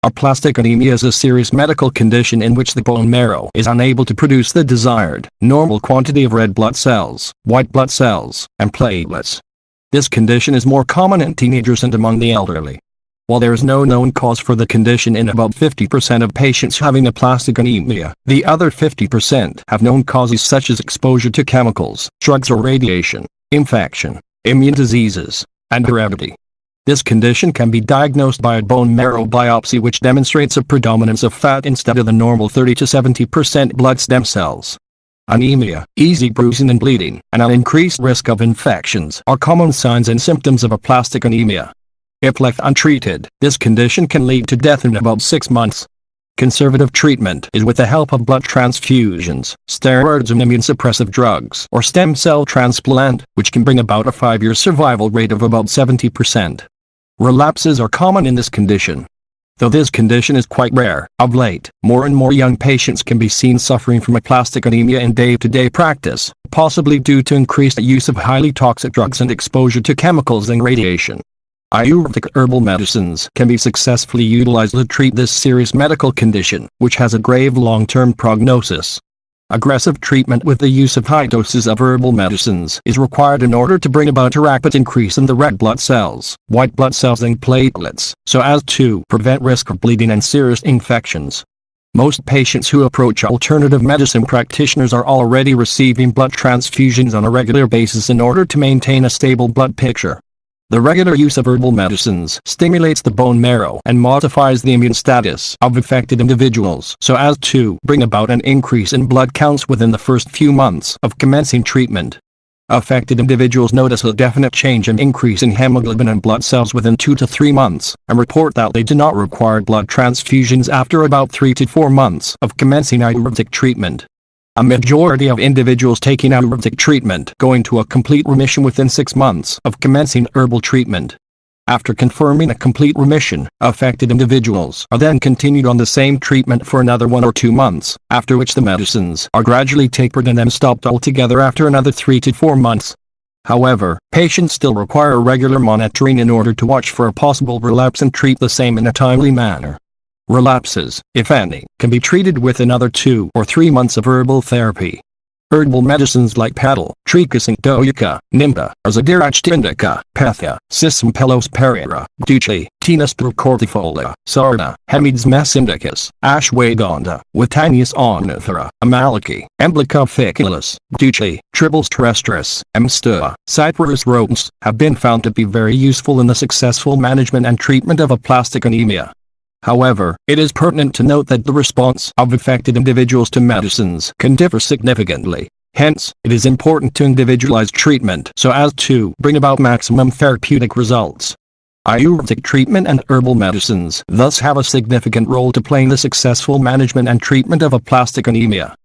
Aplastic anemia is a serious medical condition in which the bone marrow is unable to produce the desired, normal quantity of red blood cells, white blood cells, and platelets. This condition is more common in teenagers and among the elderly. While there is no known cause for the condition in about 50% of patients having aplastic anemia, the other 50% have known causes such as exposure to chemicals, drugs or radiation, infection, immune diseases, and heredity. This condition can be diagnosed by a bone marrow biopsy which demonstrates a predominance of fat instead of the normal 30 to 70% blood stem cells. Anemia, easy bruising and bleeding, and an increased risk of infections are common signs and symptoms of aplastic anemia. If left untreated, this condition can lead to death in about 6 months. Conservative treatment is with the help of blood transfusions, steroids and immunosuppressive drugs, or stem cell transplant, which can bring about a 5-year survival rate of about 70%. Relapses are common in this condition. Though this condition is quite rare, of late, more and more young patients can be seen suffering from aplastic anemia in day-to-day practice, possibly due to increased use of highly toxic drugs and exposure to chemicals and radiation. Ayurvedic herbal medicines can be successfully utilized to treat this serious medical condition, which has a grave long-term prognosis. Aggressive treatment with the use of high doses of herbal medicines is required in order to bring about a rapid increase in the red blood cells, white blood cells and platelets, so as to prevent risk of bleeding and serious infections. Most patients who approach alternative medicine practitioners are already receiving blood transfusions on a regular basis in order to maintain a stable blood picture. The regular use of herbal medicines stimulates the bone marrow and modifies the immune status of affected individuals so as to bring about an increase in blood counts within the first few months of commencing treatment. Affected individuals notice a definite change and increase in hemoglobin and blood cells within 2 to 3 months, and report that they do not require blood transfusions after about 3 to 4 months of commencing Ayurvedic treatment. A majority of individuals taking Ayurvedic treatment go into a complete remission within 6 months of commencing herbal treatment. After confirming a complete remission, affected individuals are then continued on the same treatment for another 1 or 2 months, after which the medicines are gradually tapered and then stopped altogether after another 3 to 4 months. However, patients still require regular monitoring in order to watch for a possible relapse and treat the same in a timely manner. Relapses, if any, can be treated with another 2 or 3 months of herbal therapy. Herbal medicines like Padal, Tricasing Doyuka, Nimba, Arzadirachtindica, Petha, Sissampelospera, Duchi, Tinus procortifolia, Sarda, Hemides Mesindicus, Ashwagandha, Watanius ornithera, Amalaki, Emblica officinalis, Duchi, Tribbles terrestris, Stua, Cyperus rodents, have been found to be very useful in the successful management and treatment of aplastic anemia. However, it is pertinent to note that the response of affected individuals to medicines can differ significantly. Hence, it is important to individualize treatment so as to bring about maximum therapeutic results. Ayurvedic treatment and herbal medicines thus have a significant role to play in the successful management and treatment of aplastic anemia.